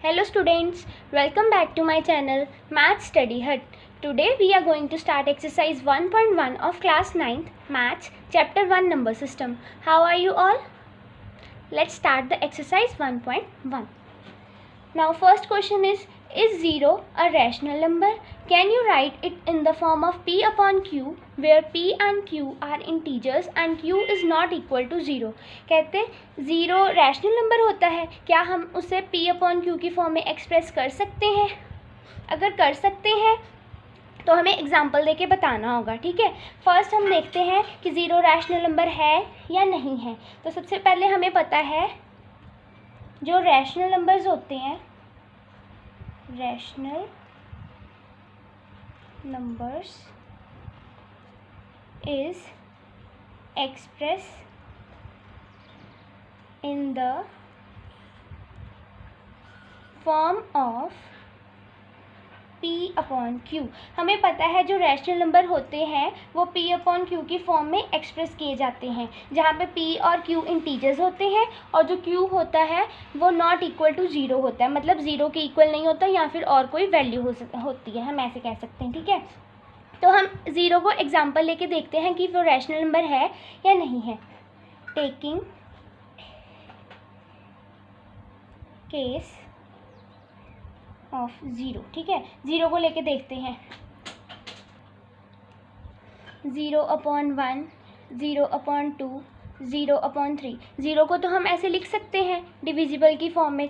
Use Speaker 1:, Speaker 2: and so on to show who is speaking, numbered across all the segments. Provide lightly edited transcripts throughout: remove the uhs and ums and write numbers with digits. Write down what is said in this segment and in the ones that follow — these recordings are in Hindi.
Speaker 1: Hello students, welcome back to my channel Math Study Hut. Today we are going to start exercise 1.1 of class 9th Maths chapter 1 number system. How are you all? Let's start the exercise 1.1. Now first question is 0 a rational number? Can you write it in the form of P upon Q where P and Q are integers and Q is not equal to 0? कहते 0 रैशनल नंबर होता है, क्या हम उसे P अपॉन Q की फॉर्म में एक्सप्रेस कर सकते हैं? अगर कर सकते हैं तो हमें एग्जाम्पल देके बताना होगा, ठीक है। फर्स्ट हम देखते हैं कि 0 रैशनल नंबर है या नहीं है। तो सबसे पहले हमें पता है जो रैशनल नंबर्स होते हैं, rational numbers is expressed in the form of P upon Q। हमें पता है जो रैशनल नंबर होते हैं वो P अपॉन Q की फॉर्म में एक्सप्रेस किए जाते हैं, जहाँ पे P और Q इंटीजर्स होते हैं और जो Q होता है वो नॉट इक्वल टू 0 होता है, मतलब 0 के इक्वल नहीं होता या फिर और कोई वैल्यू होती है, हम ऐसे कह सकते हैं, ठीक है। तो हम 0 को एग्जांपल लेके देखते हैं कि वो रैशनल नंबर है या नहीं है। टेकिंग केस ऑफ 0, ठीक है। 0 को लेके देखते हैं। 0 अपॉन 1, 0 अपॉन 2, 0 अपॉन 3। 0 को तो हम ऐसे लिख सकते हैं डिविजिबल की फॉर्म में,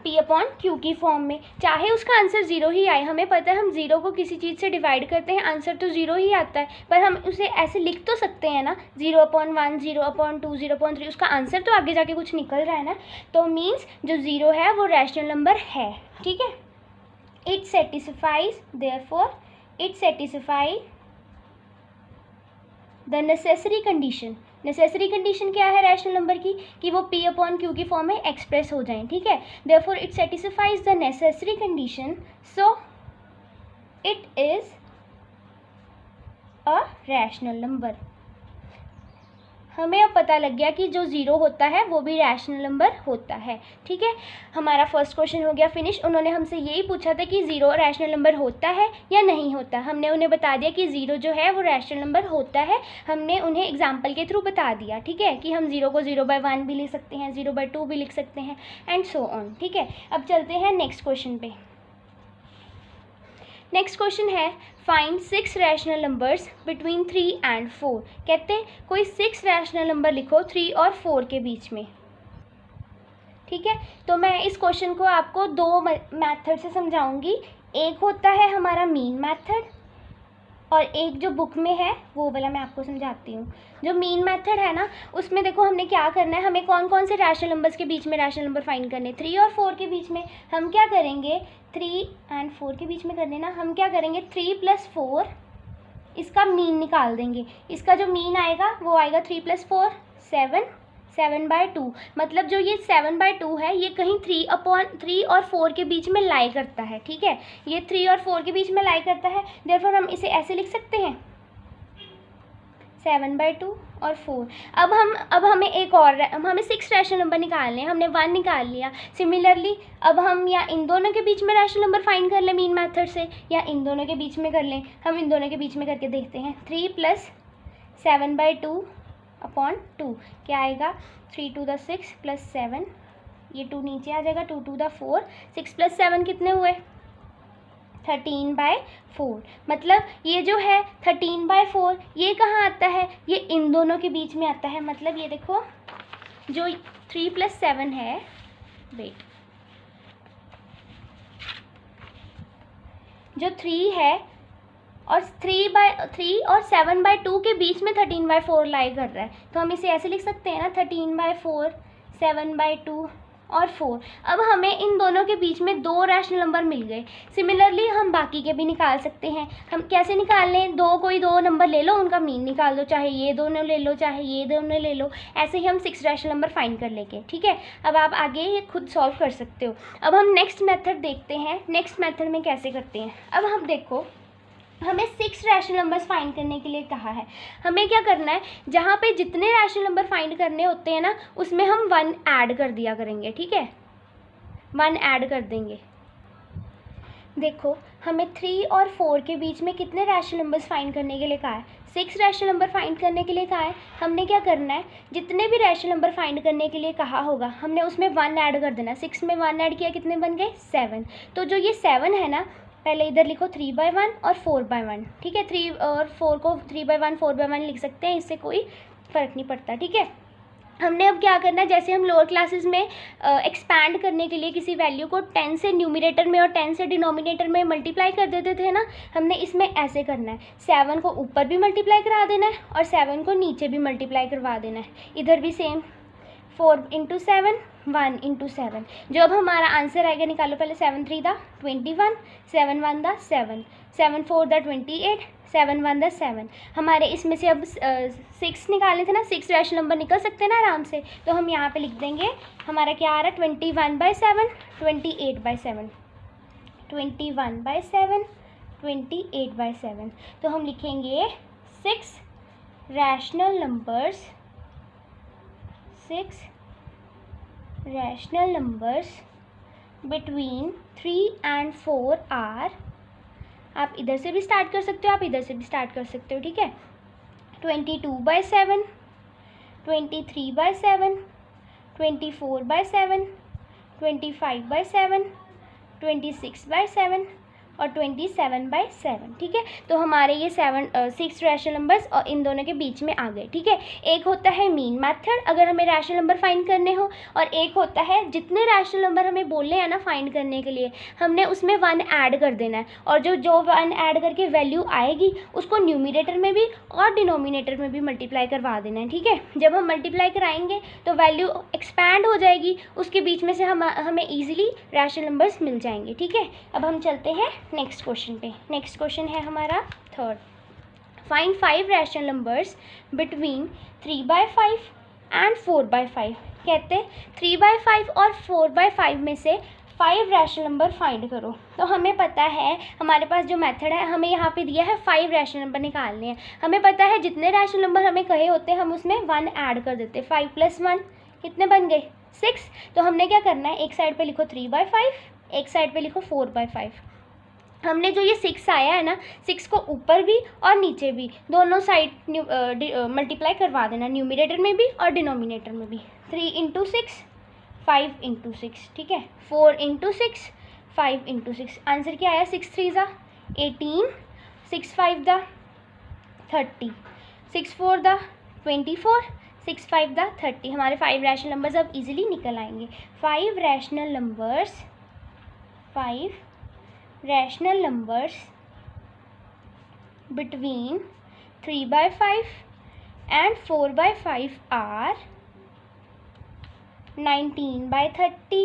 Speaker 1: P अपॉन Q की फॉर्म में, चाहे उसका आंसर 0 ही आए। हमें पता है हम 0 को किसी चीज़ से डिवाइड करते हैं आंसर तो 0 ही आता है, पर हम उसे ऐसे लिख तो सकते हैं ना, 0 अपॉन 1, 0 अपॉन 2, 0 अपॉन 3, उसका आंसर तो आगे जाके कुछ निकल रहा है ना। तो मीन्स जो 0 है वो रैशनल नंबर है, ठीक है। It satisfies, therefore it satisfy the necessary condition. Necessary condition क्या है रैशनल नंबर की, कि वो P अपॉन Q की फॉर्म में एक्सप्रेस हो जाएं, ठीक है। Therefore it satisfies the necessary condition, so it is a rational number. हमें अब पता लग गया कि जो 0 होता है वो भी रैशनल नंबर होता है, ठीक है। हमारा फर्स्ट क्वेश्चन हो गया फिनिश। उन्होंने हमसे यही पूछा था कि 0 रैशनल नंबर होता है या नहीं होता। हमने उन्हें बता दिया कि 0 जो है वो रैशनल नंबर होता है। हमने उन्हें एग्जाम्पल के थ्रू बता दिया, ठीक है, कि हम 0 को 0/1 भी लिख सकते हैं, 0/2 भी लिख सकते हैं एंड सो ऑन, ठीक है। अब चलते हैं नेक्स्ट क्वेश्चन पे। नेक्स्ट क्वेश्चन है find 6 rational numbers between 3 and 4। कहते हैं कोई 6 रैशनल नंबर लिखो 3 और 4 के बीच में, ठीक है। तो मैं इस क्वेश्चन को आपको 2 मेथड से समझाऊंगी। एक होता है हमारा मीन मेथड और एक जो बुक में है वो वाला मैं आपको समझाती हूँ। जो मीन मेथड है ना, उसमें देखो हमने क्या करना है, हमें कौन कौन से रैशनल नंबर्स के बीच में रैशनल नंबर फाइंड करने, 3 और 4 के बीच में। हम क्या करेंगे, 3 एंड 4 के बीच में करने ना, हम क्या करेंगे 3 + 4 इसका मीन निकाल देंगे। इसका जो मीन आएगा वो आएगा 3 + 4 7, 7/2। मतलब जो ये 7/2 है ये कहीं 3 और 4 के बीच में लाई करता है, ठीक है। ये 3 और 4 के बीच में लाई करता है, देयरफॉर हम इसे ऐसे लिख सकते हैं 7/2 और 4। अब हमें एक और हमें 6 रैशनल नंबर निकालने हैं। हमने 1 निकाल लिया। सिमिलरली अब हम या इन दोनों के बीच में रैशनल नंबर फाइंड कर लें मीन मेथड से, या इन दोनों के बीच में कर लें। हम इन दोनों के बीच में करके देखते हैं। 3 + 7/2 अपॉन 2 क्या आएगा, 3 × 2 = 6 + 7, ये 2 नीचे आ जाएगा, 2 × 2 = 4, 6 + 7 कितने हुए 13/4। मतलब ये जो है 13/4 ये कहाँ आता है, ये इन दोनों के बीच में आता है। मतलब ये देखो जो 3 + 7 है, वेट, जो 3 है और 3 और 7/2 के बीच में 13/4 लाई कर रहा है, तो हम इसे ऐसे लिख सकते हैं ना, 13/4, 7/2 और 4। अब हमें इन दोनों के बीच में 2 रैशनल नंबर मिल गए। सिमिलरली हम बाकी के भी निकाल सकते हैं। हम कैसे निकाल लें, कोई दो नंबर ले लो, उनका मीन निकाल दो, चाहे ये दोनों ले लो चाहे ये दोनों ले लो, ऐसे ही हम 6 रैशनल नंबर फाइंड कर लेंगे, ठीक है। अब आप आगे ये खुद सॉल्व कर सकते हो। अब हम नेक्स्ट मेथड देखते हैं, नेक्स्ट मेथड में कैसे करते हैं। अब हम देखो हमें 6 रैशनल नंबर्स फाइंड करने के लिए कहा है। हमें क्या करना है, जहाँ पे जितने रैशनल नंबर फाइंड करने होते हैं ना उसमें हम 1 ऐड कर दिया करेंगे, ठीक है। 1 ऐड कर देंगे। देखो हमें 3 और 4 के बीच में कितने रैशनल नंबर्स फाइंड करने के लिए कहा है, 6 रैशनल नंबर फाइंड करने के लिए कहा है। हमने क्या करना है, जितने भी रैशनल नंबर फाइंड करने के लिए कहा होगा हमने उसमें 1 ऐड कर देना। 6 में 1 ऐड किया, कितने बन गए 7। तो जो ये 7 है ना, पहले इधर लिखो 3/1 और 4/1, ठीक है। 3 और 4 को 3/1 4/1 लिख सकते हैं, इससे कोई फ़र्क नहीं पड़ता, ठीक है। हमने अब क्या करना है, जैसे हम लोअर क्लासेस में एक्सपैंड करने के लिए किसी वैल्यू को 10 से न्यूमरेटर में और 10 से डिनोमिनेटर में मल्टीप्लाई कर देते थे ना, हमने इसमें ऐसे करना है, 7 को ऊपर भी मल्टीप्लाई करा देना है और 7 को नीचे भी मल्टीप्लाई करवा देना है। इधर भी सेम, 4 × 7 1 × 7। जो अब हमारा आंसर आएगा, निकालो पहले। 7 3 दा 21, 7 1 दा 7, 7 4 दा 28, 7 1 दा 7। हमारे इसमें से अब 6 निकालने थे ना, 6 रैशनल नंबर निकल सकते हैं ना आराम से। तो हम यहाँ पे लिख देंगे, हमारा क्या आ रहा है 21/7, 28/7, 21/7, 28/7। तो हम लिखेंगे 6 rational numbers, 6 rational numbers between 3 and 4 are. आप इधर से भी स्टार्ट कर सकते हो, आप इधर से भी स्टार्ट कर सकते हो, ठीक है। 22/7, 23/7, 24/7, 25/7, 26/7 और 27/7, ठीक है। तो हमारे ये 6 रैशनल नंबर्स और इन दोनों के बीच में आ गए, ठीक है। एक होता है मीन मेथड अगर हमें रैशनल नंबर फाइंड करने हो, और एक होता है जितने रैशनल नंबर हमें बोलने हैं ना फाइंड करने के लिए, हमने उसमें 1 ऐड कर देना है, और जो 1 ऐड करके वैल्यू आएगी उसको न्यूमरेटर में भी और डिनोमिनेटर में भी मल्टीप्लाई करवा देना है, ठीक है। जब हम मल्टीप्लाई कराएंगे तो वैल्यू एक्सपैंड हो जाएगी, उसके बीच में से हमें ईजिली रैशनल नंबर्स मिल जाएंगे, ठीक है। अब हम चलते हैं नेक्स्ट क्वेश्चन पे। नेक्स्ट क्वेश्चन है हमारा 3rd। Find 5 rational numbers between 3/5 and 4/5। कहते हैं 3/5 और 4/5 में से 5 रैशनल नंबर फाइंड करो। तो हमें पता है, हमारे पास जो मेथड है, हमें यहाँ पे दिया है 5 रैशनल नंबर निकालने हैं। हमें पता है जितने रैशनल नंबर हमें कहे होते हैं हम उसमें 1 ऐड कर देते हैं। 5 + 1 कितने बन गए 6। तो हमने क्या करना है, एक साइड पे लिखो 3/5, एक साइड पे लिखो 4/5। हमने जो ये 6 आया है ना, 6 को ऊपर भी और नीचे भी दोनों साइड मल्टीप्लाई करवा देना, न्यूमरेटर में भी और डिनोमिनेटर में भी। 3 × 6 5 × 6, ठीक है। 4 × 6 5 × 6। आंसर क्या आया, 6 3 ज़ा 18, 6 5 दा 30, 6 4 दा 24, 6 5 दा 30। हमारे 5 रैशनल नंबर्स अब इजीली निकल आएंगे। 5 rational numbers, 5 rational numbers between 3/5 and 4/5 are 19/30,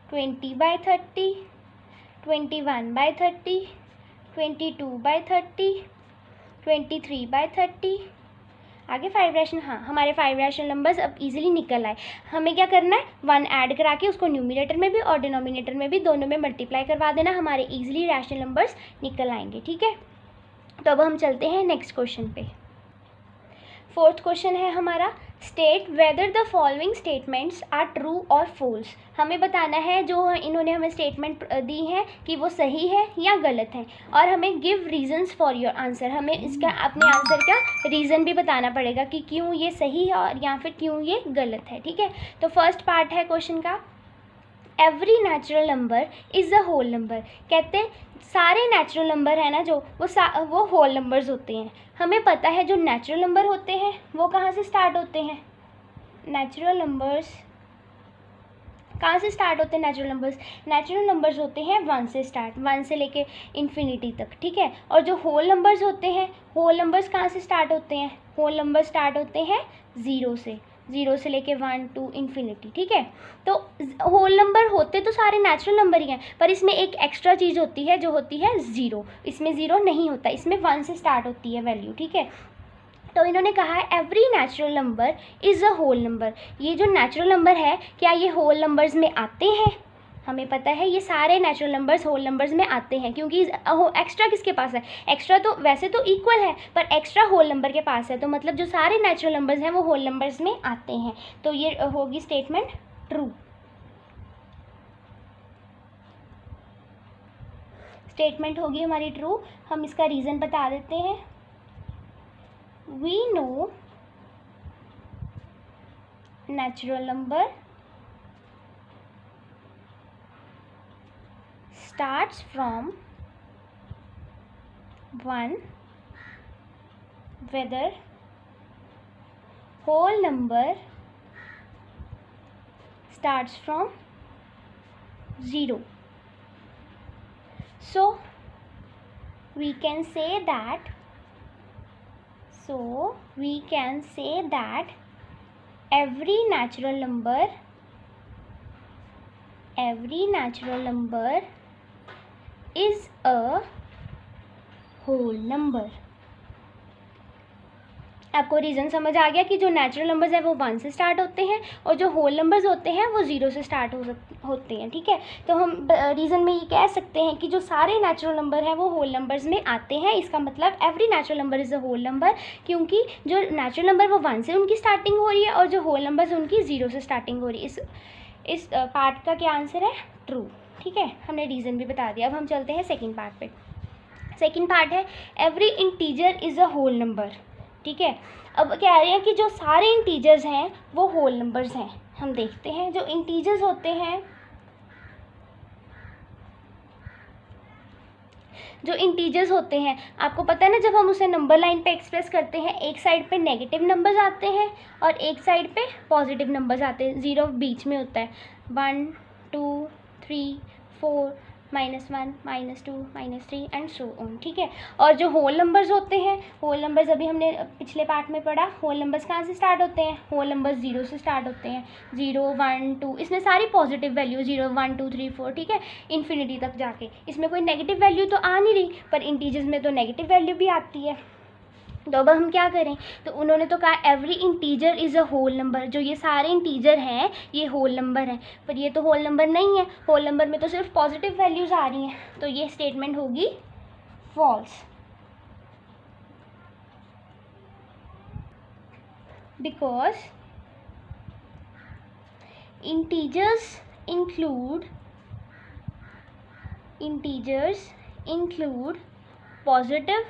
Speaker 1: 20/30, 21/30, 22/30, 23/30। आगे 5 रैशनल, हाँ हमारे 5 रैशनल नंबर्स अब इजीली निकल आए। हमें क्या करना है, 1 ऐड करा के उसको न्यूमरेटर में भी और डिनोमिनेटर में भी दोनों में मल्टीप्लाई करवा देना, हमारे इजीली रैशनल नंबर्स निकल आएंगे, ठीक है। तो अब हम चलते हैं नेक्स्ट क्वेश्चन पे। 4th क्वेश्चन है हमारा, state whether the following statements are true और फॉल्स। हमें बताना है जो इन्होंने हमें स्टेटमेंट दी है कि वो सही है या गलत है, और हमें give reasons for your answer, हमें इसका अपने आंसर का रीज़न भी बताना पड़ेगा कि क्यों ये सही है और या फिर क्यों ये गलत है, ठीक है। तो फर्स्ट पार्ट है क्वेश्चन का, every natural number is a whole number. कहते हैं सारे नेचुरल नंबर है ना जो वो होल नंबर्स होते हैं। हमें पता है जो नेचुरल नंबर होते हैं वो कहाँ से स्टार्ट होते हैं, नेचुरल नंबर्स कहाँ से स्टार्ट होते हैं, नेचुरल नंबर्स होते हैं 1 से स्टार्ट, 1 से लेके इन्फिनिटी तक, ठीक है। और जो होल नंबर्स होते हैं, होल नंबर्स कहाँ से स्टार्ट होते हैं, होल नंबर स्टार्ट होते हैं 0 से लेके 1 to इन्फिनिटी, ठीक है। तो होल नंबर होते तो सारे नेचुरल नंबर ही हैं, पर इसमें एक एक्स्ट्रा चीज़ होती है जो होती है 0। इसमें 0 नहीं होता, इसमें 1 से स्टार्ट होती है वैल्यू, ठीक है। तो इन्होंने कहा है every natural number is a whole number. ये जो नेचुरल नंबर है क्या ये होल नंबर्स में आते हैं, हमें पता है ये सारे नेचुरल नंबर्स होल नंबर्स में आते हैं, क्योंकि एक्स्ट्रा किसके पास है, एक्स्ट्रा तो वैसे तो इक्वल है पर एक्स्ट्रा होल नंबर के पास है, तो मतलब जो सारे नेचुरल नंबर्स हैं वो होल नंबर्स में आते हैं। तो ये होगी स्टेटमेंट ट्रू। स्टेटमेंट होगी हमारी ट्रू। हम इसका रीज़न बता देते हैं। We know natural number starts from 1 whether whole number starts from 0. So we can say that every natural number is a whole number. आपको रीज़न समझ आ गया कि जो नेचुरल नंबर्स हैं वो 1 से स्टार्ट होते हैं और जो होल नंबर्स होते हैं वो 0 से स्टार्ट होते हैं। ठीक है, तो हम रीज़न में ये कह सकते हैं कि जो सारे नेचुरल नंबर हैं वो होल नंबर्स में आते हैं। इसका मतलब every natural number is a whole number, क्योंकि जो नेचुरल नंबर वो 1 से उनकी स्टार्टिंग हो रही है और जो होल नंबर्स उनकी 0 से स्टार्टिंग हो रही है। इस पार्ट का क्या आंसर है? ट्रू। ठीक है, हमने रीज़न भी बता दिया। अब हम चलते हैं सेकेंड पार्ट पे। सेकेंड पार्ट है every integer is a whole number. ठीक है, अब कह रहे हैं कि जो सारे इंटीजर्स हैं वो होल नंबर्स हैं। हम देखते हैं जो इंटीजर्स होते हैं, आपको पता है ना, जब हम उसे नंबर लाइन पे एक्सप्रेस करते हैं, एक साइड पे नेगेटिव नंबर्स आते हैं और एक साइड पे पॉजिटिव नंबर्स आते हैं। 0 बीच में होता है। 1 2 3 4 -1 -2 -3 एंड सो ऑन। ठीक है, और जो होल नंबर्स होते हैं, होल नंबर्स अभी हमने पिछले पार्ट में पढ़ा, होल नंबर्स कहाँ से स्टार्ट होते हैं? होल नंबर्स 0 से स्टार्ट होते हैं। 0 1 2, इसमें सारी पॉजिटिव वैल्यू 0 1 2 3 4। ठीक है, इन्फिनिटी तक जाके इसमें कोई नेगेटिव वैल्यू तो आ नहीं रही, पर इंटीजर्स में तो नेगेटिव वैल्यू भी आती है। तो अब हम क्या करें? तो उन्होंने तो कहा every integer is a whole number, जो ये सारे इंटीजर हैं ये होल नंबर हैं, पर ये तो होल नंबर नहीं है। होल नंबर में तो सिर्फ पॉजिटिव वैल्यूज़ आ रही हैं, तो ये स्टेटमेंट होगी false, because integers include positive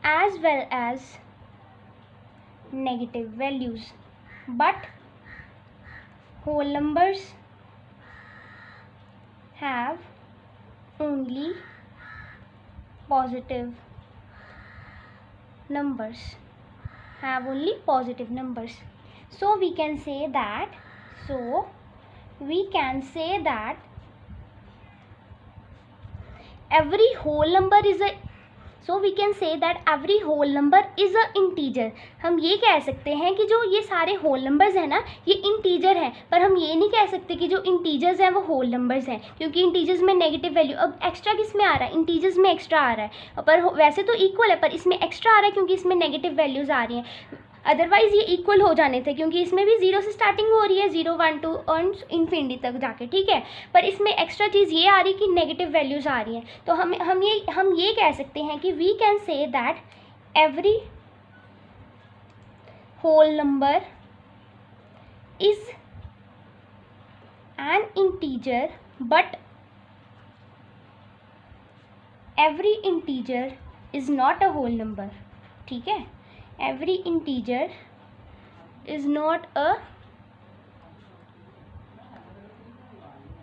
Speaker 1: as well as negative values, but whole numbers have only positive numbers. So we can say that every whole number is a integer. हम ये कह सकते हैं कि जो ये सारे होल नंबर्स हैं ना ये इंटीजर हैं, पर हम ये नहीं कह सकते कि जो इंटीजर्स हैं वो होल नंबर्स हैं, क्योंकि इंटीजर्स में नेगेटिव वैल्यू, अब एक्स्ट्रा किस में आ रहा है? इंटीजर्स में एक्स्ट्रा आ रहा है, पर वैसे तो इक्वल है, पर इसमें एक्स्ट्रा आ रहा है क्योंकि इसमें नेगेटिव वैल्यूज़ आ रही हैं। अदरवाइज़ ये इक्वल हो जाने थे, क्योंकि इसमें भी 0 से स्टार्टिंग हो रही है, 0 1 2 और इन्फिनिटी तक जाके। ठीक है, पर इसमें एक्स्ट्रा चीज़ ये आ रही कि नेगेटिव वैल्यूज़ आ रही हैं। तो हम ये कह सकते हैं कि we can say that every whole number is an integer, but every integer is not a whole number. ठीक है, every integer is not a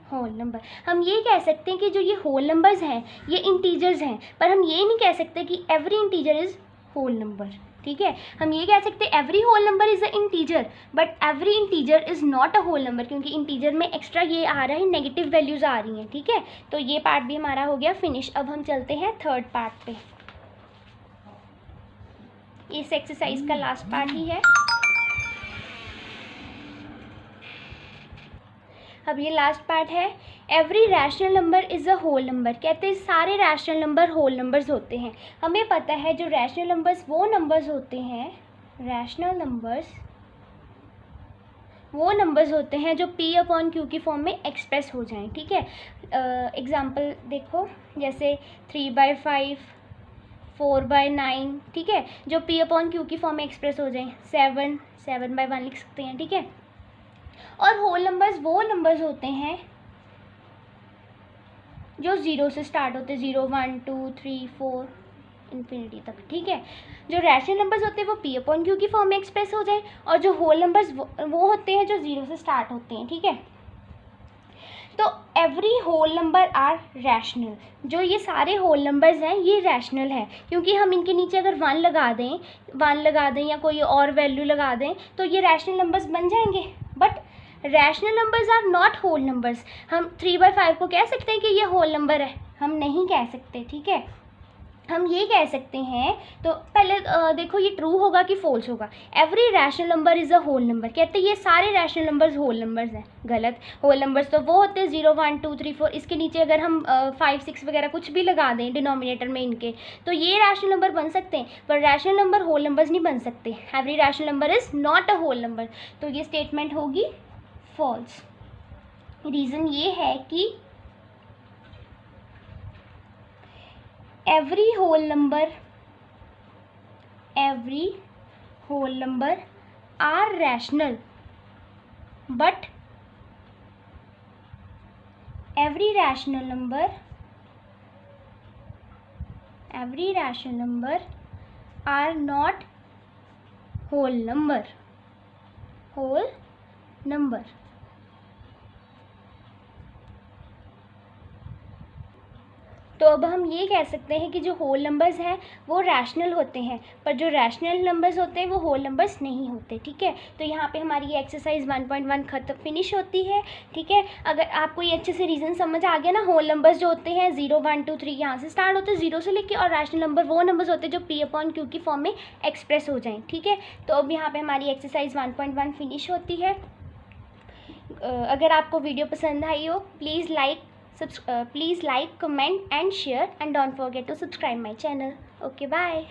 Speaker 1: whole number. हम ये कह सकते हैं कि जो ये whole numbers हैं ये integers हैं, पर हम ये नहीं कह सकते कि every integer is whole number. ठीक है, हम ये कह सकते हैं every whole number is a integer, but every integer is not a whole number, क्योंकि इंटीजर में एक्स्ट्रा ये आ रहा है, नेगेटिव वैल्यूज़ आ रही हैं। ठीक है, तो ये पार्ट भी हमारा हो गया फिनिश। अब हम चलते हैं थर्ड पार्ट पे। इस एक्सरसाइज का लास्ट पार्ट ही है। अब ये लास्ट पार्ट है every rational number is a whole number. कहते हैं सारे रैशनल नंबर होल नंबर्स होते हैं। हमें पता है जो रैशनल नंबर्स वो नंबर्स होते हैं, रैशनल नंबर्स वो नंबर्स होते हैं जो P/Q की फॉर्म में एक्सप्रेस हो जाएं। ठीक है, एग्जांपल देखो, जैसे 3/5 4/9। ठीक है, जो P/Q की फॉर्म में एक्सप्रेस हो जाएं। 7/1 लिख सकते हैं। ठीक है, और होल नंबर्स वो नंबर्स होते हैं जो ज़ीरो से स्टार्ट होते हैं, 0 1 2 3 4 इन्फिनिटी तक, ठीक है। जो रैशनल नंबर्स होते हैं वो पी अपॉन क्यू की फॉर्म में एक्सप्रेस हो जाए, और जो होल नंबर्स वो होते हैं जो ज़ीरो से स्टार्ट होते हैं, ठीक है। तो every whole number are rational, जो ये सारे होल नंबर्स हैं ये रैशनल है, क्योंकि हम इनके नीचे अगर 1 लगा दें या कोई और वैल्यू लगा दें तो ये रैशनल नंबर्स बन जाएंगे। But rational numbers are not whole numbers. हम 3/5 को कह सकते हैं कि ये होल नंबर है? हम नहीं कह सकते, ठीक है। हम ये कह सकते हैं, तो पहले देखो ये ट्रू होगा कि फॉल्स होगा। Every rational number is a whole number, कहते हैं ये सारे रैशनल नंबर्स होल नंबर्स हैं। गलत। होल नंबर्स तो वो होते हैं 0 1 2 3 4, इसके नीचे अगर हम 5 6 वगैरह कुछ भी लगा दें डिनोमिनेटर में इनके, तो ये रैशनल नंबर बन सकते हैं, पर रैशनल नंबर होल नंबर्स नहीं बन सकते। Every rational number is not a whole number, तो ये स्टेटमेंट होगी फॉल्स। रीज़न ये है कि every whole number are rational, but every rational number are not whole number। तो अब हम ये कह सकते हैं कि जो होल नंबर्स हैं वो रैशनल होते हैं, पर जो रैशनल नंबर्स होते हैं वो होल नंबर्स नहीं होते, ठीक है। तो यहाँ पे हमारी ये एक्सरसाइज 1.1 खत्म फिनिश होती है, ठीक है। अगर आपको ये अच्छे से रीज़न समझ आ गया ना, होल नंबर्स जो होते हैं 0 1 2 3 यहाँ से स्टार्ट होते हैं 0 से लेके, और रैशनल नंबर वो नंबर्स होते हैं जो पी अपॉन क्यू की फॉर्म में एक्सप्रेस हो जाएँ, ठीक है। तो अब यहाँ पर हमारी एक्सरसाइज 1.1 फिनिश होती है। अगर आपको वीडियो पसंद आई हो, please like, comment and share, and don't forget to subscribe my channel. Okay, bye.